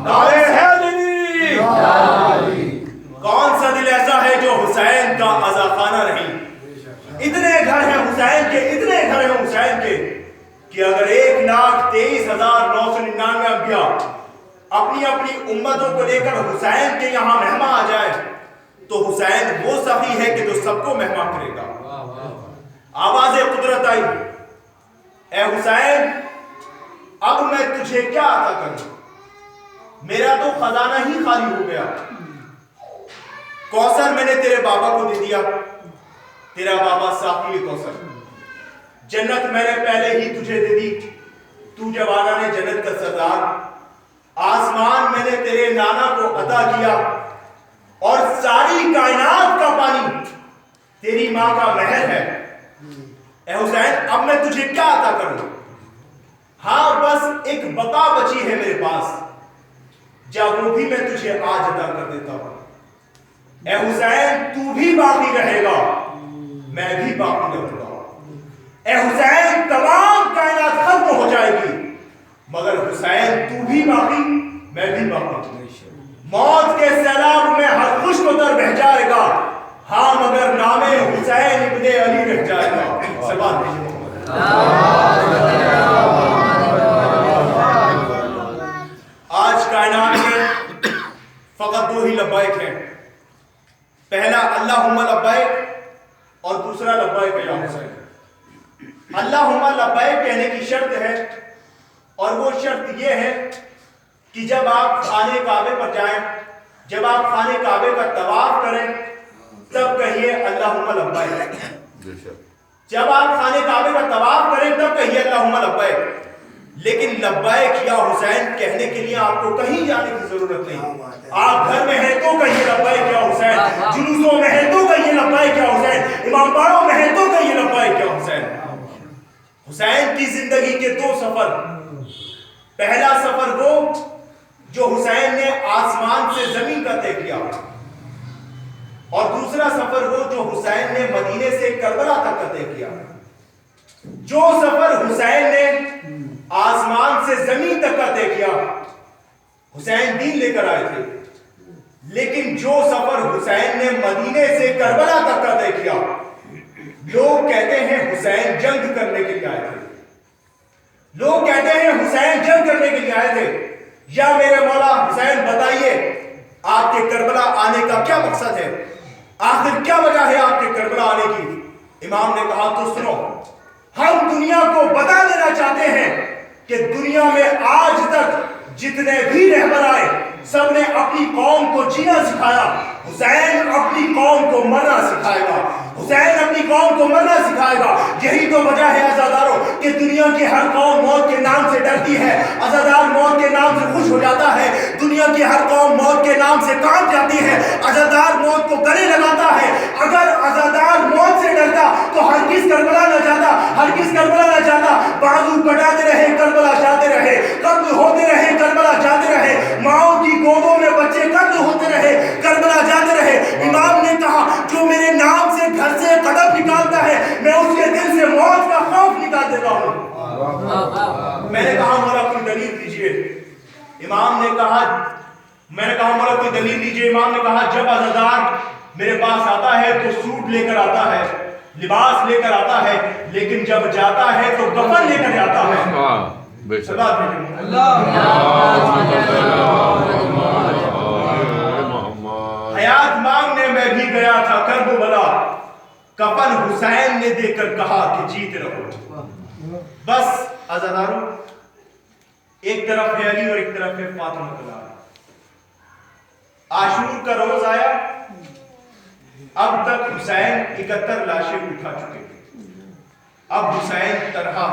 نعرہ حیدری! کون سا دل ایسا ہے جو حسین کا عزاخانہ نہیں؟ اتنے گھر ہیں حسین کے، اتنے گھر ہیں حسین کے کہ اگر 1,23,999 انبیاء اپنی اپنی امتوں کو لے کر حسین کے یہاں مہمان آ جائے تو حسین وہ سخی ہے کہ جو سب کو مہمان کرے گا۔ آواز قدرت آئی، اے حسین اب میں تجھے کیا عطا کروں؟ میرا تو خزانہ ہی خالی ہو گیا۔ کوثر میں نے تیرے بابا کو دے دیا، تیرا بابا ساقی کوثر۔ جنت میں نے پہلے ہی تجھے دے دی، تو جوانا نے جنت کا سردار۔ آسمان میں نے تیرے نانا کو عطا کیا، اور ساری کائنات کا پانی تیری ماں کا مہر ہے۔ اے حسین اب میں تجھے کیا عطا کروں؟ ہاں بس ایک بقا بچی ہے میرے پاس، جا وہ بھی میں تجھے آج عطا کر دیتا ہوں۔ اے حسین تو بھی باقی رہے گا، میں بھی باقی رہوں گا۔ اے حسین تمام کائنات ختم ہو جائے گی، مگر حسین تو بھی باقی، میں بھی باقی۔ موت کے سیلاب میں ہر خشک اتر بہ جائے گا، ہاں مگر نام حسین ابن علی رہ جائے گا۔ سلام آج کائنات میں فقط دو ہی لبیک ہیں، پہلا اللہم لبیک اور دوسرا لبیک یا حسین۔ اللہم لبیک کہنے کی شرط ہے، اور وہ شرط یہ ہے کہ جب آپ خانے کعبے پر جائیں، جب آپ خانے کعبے کا طواف کریں تب کہیے اللہم لبیک۔ جب آپ خانے کعبے کا طواف کریں تب کہیے اللہم لبیک۔ لیکن لبیک یا حسین کہنے کے لیے آپ کو کہیں جانے کی ضرورت نہیں۔ آپ گھر میں ہیں تو کہیے لبیک یا حسین، جلوسوں میں ہیں تو کہیے لبیک یا حسین، امام باڑوں میں ہیں تو کہیے لبیک یا حسین۔ حسین کی زندگی کے دو سفر، پہلا سفر وہ جو حسین نے آسمان سے زمین کا طے کیا، اور دوسرا سفر وہ جو حسین نے مدینے سے کربلا تک کا طے کیا۔ جو سفر حسین نے آسمان سے زمین تک کا طے کیا، حسین دین لے کر آئے تھے، لیکن جو سفر حسین نے مدینے سے کربلا تک کا طے کیا، لوگ کہتے ہیں حسین جنگ کرنے کے لیے آئے تھے، لوگ کہتے ہیں حسین جنگ کرنے کے لیے آئے تھے۔ یا میرے مولا حسین بتائیے آپ کے کربلا آنے کا کیا مقصد ہے؟ آخر کیا وجہ ہے آپ کے کربلا آنے کی؟ امام نے کہا تو سنو، ہم دنیا کو بتا دینا چاہتے ہیں کہ دنیا میں آج تک جتنے بھی رہبر آئے سب نے اپنی قوم کو جینا سکھایا، حسین اپنی قوم کو مرنا سکھائے گا، حسین اپنی قوم کو مرنا سکھائے گا۔ یہی تو وجہ ہے عزاداروں کہ دنیا کی ہر قوم موت کے نام سے ڈرتی ہے، عزادار موت کے نام سے خوش ہو جاتا ہے، دنیا کی ہر قوم موت کے نام سے کانپ جاتی ہے، عزادار موت کو گلے لگاتا ہے۔ اگر عزادار موت سے ڈرتا تو ہرگز کربلا نہ جاتا، ہرگز کربلا نہ جاتا۔ بازو کٹاتے رہے کربلا جاتے رہے، قتل ہوتے رہے کربلا جاتے رہے، ماؤں کی گودوں میں بچے قتل ہوتے رہے، کربلا جاتے رہے۔ امام نے کہا جو میرے نام سے گھر سے قدم نکالتا ہے میں اس کے دل سے موت کا خوف نکال دیتا ہوں۔ میں نے کہا مولا کوئی دلیل دیجئے، امام نے کہا میں نے کہا مولا کوئی دلیل دیجئے۔ امام نے کہا جب عزادار میرے پاس آتا ہے تو سوٹ لے کر آتا ہے، لباس لے کر آتا ہے، لیکن جب جاتا ہے تو کفن لے کر جاتا ہے۔ حیات مانگنے میں بھی گیا تھا کربلا، کفن حسین نے دے کر کہا کہ جیتے رہو۔ بس عزاداروں، ایک طرف ہے علی اور ایک طرف ہے فاطمہ کلام۔ عاشور کا روز آیا، اب تک حسین 71 لاشیں اٹھا چکے، اب حسین تنہا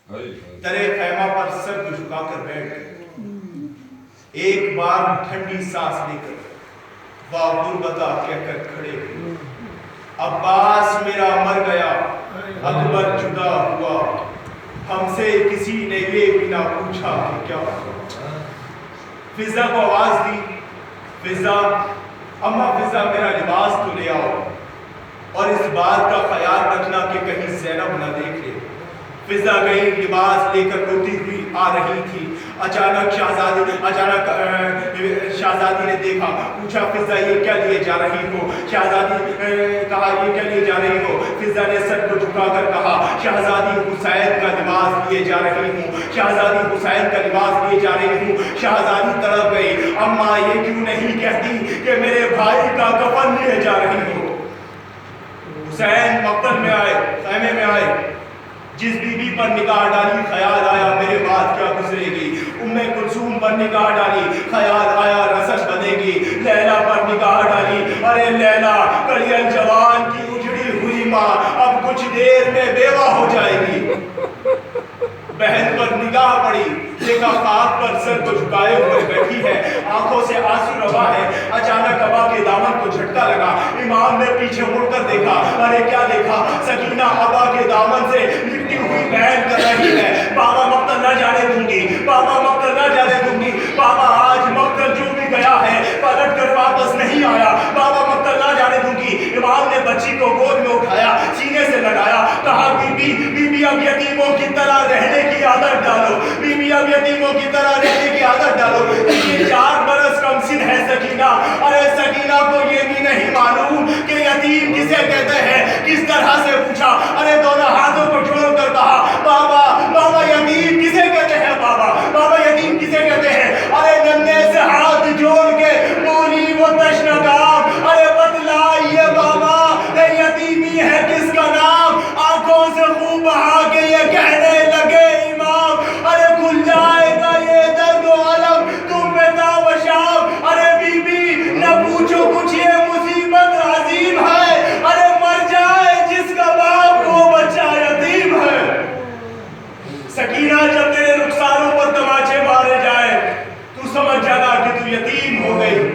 ہے، ترے خیمہ پر سر جھکا کر بیٹھ گئے، ایک بار ٹھنڈی سانس لے کر غربتہ کہہ کر کھڑے ہوئے، عباس میرا مر گیا، اکبر جدا ہوا، ہم سے کسی نے یہ بھی نہ پوچھا کہ کیا ہوا۔ فضا کو آواز دی، فضا اما فضا میرا لباس تو لے آؤ، اور اس بات کا خیال رکھنا کہ کہیں زینب نہ دیکھ لے۔ فضا گئی لباس لے کر روتی ہوئی آ رہی تھی. اچانک شہزادی نے دیکھا, پوچھا فضا یہ کیا لیے جا رہی ہو؟ شہزادی کہا یہ کیا لیے جا رہی ہو؟ فضا نے سر کو جھکا کر کہا شہزادی حسین کا لباس لیے جا رہی ہوں, شہزادی حسین کا لباس لیے جا رہی ہوں. شہزادی تڑپ گئی, اماں یہ کیوں نہیں کہتی کہ میرے بھائی کا کفن لیے جا رہی ہو؟ حسین مقتل میں آئے, خیمے میں آئے. جس بی بی پر نگاہ ڈالی خیال آیا میرے بعد کیا گزرے گی. ام کلثوم پر نگاہ ڈالی خیال آیا رسل بنے گی. لیلا پر نگاہ ڈالی, ارے لیلا کلیل جوان کی اجڑی ہوئی ماں اب کچھ دیر میں بیوہ ہو جائے گی. بہن پر نگاہ پڑی, دیکھا خاک پر سر کو جھکائے ہوئے بیٹھی ہے, آنکھوں سے آنسو روا ہے. اچانک ابا کے دامن کو جھٹکا لگا. امام نے پیچھے مڑ کر دیکھا, ارے کیا دیکھا, سکینہ ابا کے دامن سے لپٹی ہوئی بہن کر رہی ہے. بابا مقتل نہ جانے دوں گی, بابا مقتل نہ جانے دوں گی, بابا آج مقتل جو بھی گیا ہے پلٹ کر واپس نہیں آیا, بابا مقتل نہ جانے دوں گی. امام نے بچی کو گود میں اٹھایا, سینے سے لگایا, کہا بی بی اب یتیموں کی طرح رہنے کی عادت ڈالو, بی بی اب یتیموں کی طرح رہنے کی عادت ڈالو. یہ 4 برس کم سن ہے سکینہ. ارے سکینہ کو یہ بھی نہیں معلوم کہ یتیم کسے کہتے ہیں. کس طرح سے پوچھا, ارے دونوں ہاتھوں کو جوڑ کر کہا بابا بابا یتیم کسے کہتے ہیں, بابا بابا یتیم کسے کہتے ہیں. ارے ننھے سے ہاتھ جوڑ کے بولی وہ تشنگام, ارے بتلائیے بابا یتیمی ہے کس کا نام. آنکھوں سے خوب بہا کے یہ کہنے لگے امام, ارے کھل جائے گا یہ درد و علم تم پہ تاب و شام. ارے بی بی نہ پوچھو کچھ یہ مصیبت عظیم ہے, ارے مر جائے جس کا باپ وہ بچہ یتیم ہے. سکینہ جب تیرے رخساروں پر تماچے مارے جائے تو سمجھ جانا کہ تو یتیم ہو گئی.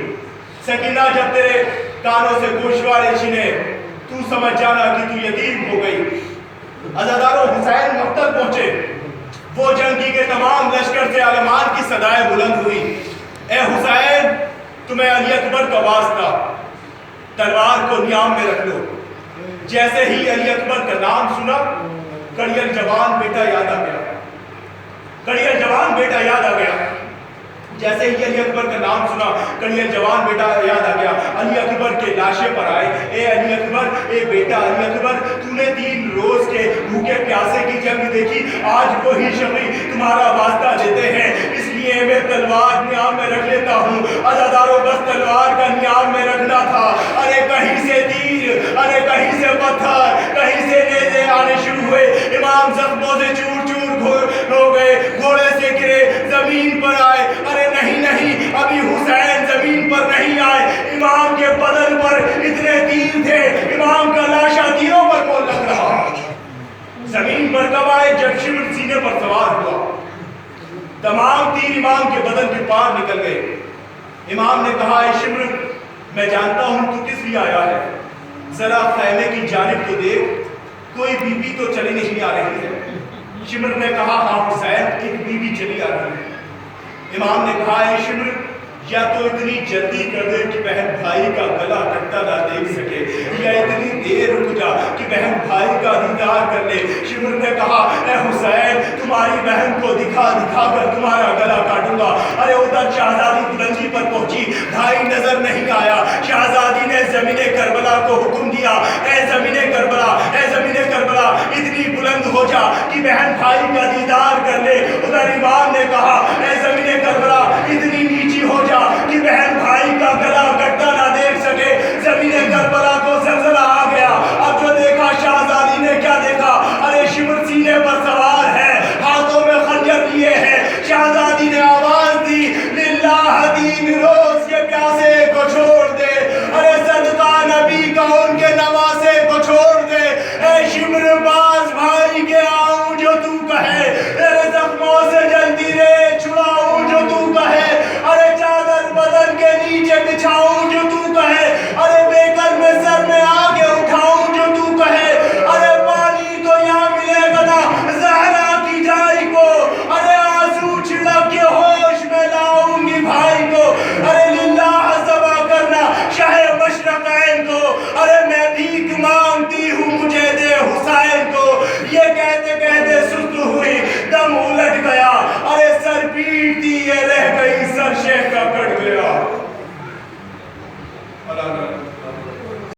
سکینہ جب تیرے کانوں سے گوشوارے چھنے تو سمجھ جانا کہ تو یتیم ہو گئی. عزاداروں حسین مقتل پہنچے. وہ جنگی کے تمام لشکر سے علمان کی صدائیں بلند ہوئی, اے حسین تمہیں علی اکبر کا واسطہ, تلوار کو نیام میں رکھ لو. جیسے ہی علی اکبر کا نام سنا کڑیل جوان بیٹا یاد آ گیا, کڑیل جوان بیٹا یاد آ گیا. جیسے ہی علی اکبر کا نام سنا کڑیل جوان بیٹا یاد آ گیا. علی اکبر کے لاشے پر آئے, اے علی اکبر, اے بیٹا علی اکبر, تو نے 3 روز کے بھوکے پیاسے کی جنگ دیکھی, آج وہی شفیع تمہارا واسطہ دیتے ہیں, اس لیے میں تلوار نیام میں رکھ لیتا ہوں. عزاداروں بس تلوار کا نیام میں رکھنا تھا. ارے کہیں سے تیر, ارے کہیں سے پتھر, کہیں سے نیزے آنے شروع ہوئے. امام زخموں سے چور چور ہو گئے, گھوڑے سے گرے, زمین پر آئے. ارے نہیں, ابھی حسین زمین پر نہیں آئے. امام کے بدن پر اتنے تیر تھے, امام کا لاشا تیروں پر کون لگ رہا. زمین پر کب آئے جب شمر سینے پر سوار ہوا. تمام تیر امام کے بدن کے پار نکل گئے. امام نے کہا اے شمر میں جانتا ہوں تو کس لیے آیا ہے, ذرا خیمے کی جانب تو دیکھ, کوئی بی بی تو چلی نہیں آ رہی ہے. شمر نے کہا ہاں حسین ایک بی بی چلی آ رہی ہے. امام نے کہا اے شمر یا تو اتنی جلدی کر دے کہ بہن بھائی کا گلا کٹتا نہ دیکھ سکے, یا اتنی دیر رک جا کہ بہن بھائی کا دیدار کر لے. شمر نے کہا اے حسین تمہاری بہن کو دکھا کر تمہارا گلا کاٹوں گا. ارے ادھر شہزادی بلندی پر پہنچی, بھائی نظر نہیں آیا. شہزادی نے زمین کربلا کو حکم دیا, اے زمین کربلا, اے زمین کربلا اتنی بلند ہو جا کہ بہن بھائی کا دیدار کر لے. ادھر امام نے کہا اے زمین کربلا اتنی نیچی ہو جا کہ بہن بھائی کا گلا کٹتا نہ دیکھ سکے. زمین کربلا کو زلزلہ آ گیا. اب جو دیکھا شہزادی نے کیا دیکھا, ارے شمر سینے پر سوار ہے, ہاتھوں میں خنجر لیے ہیں. شہزادی نے آواز دی للہ 3 روز کے پیاسے کو چھوڑ دے, ارے صدقہ نبی کا ان کے نواسے کو چھوڑ دے. اے شمر باز بھائی کے آؤں جو تو کہے, تیرے زخموں سے جلدی اللہ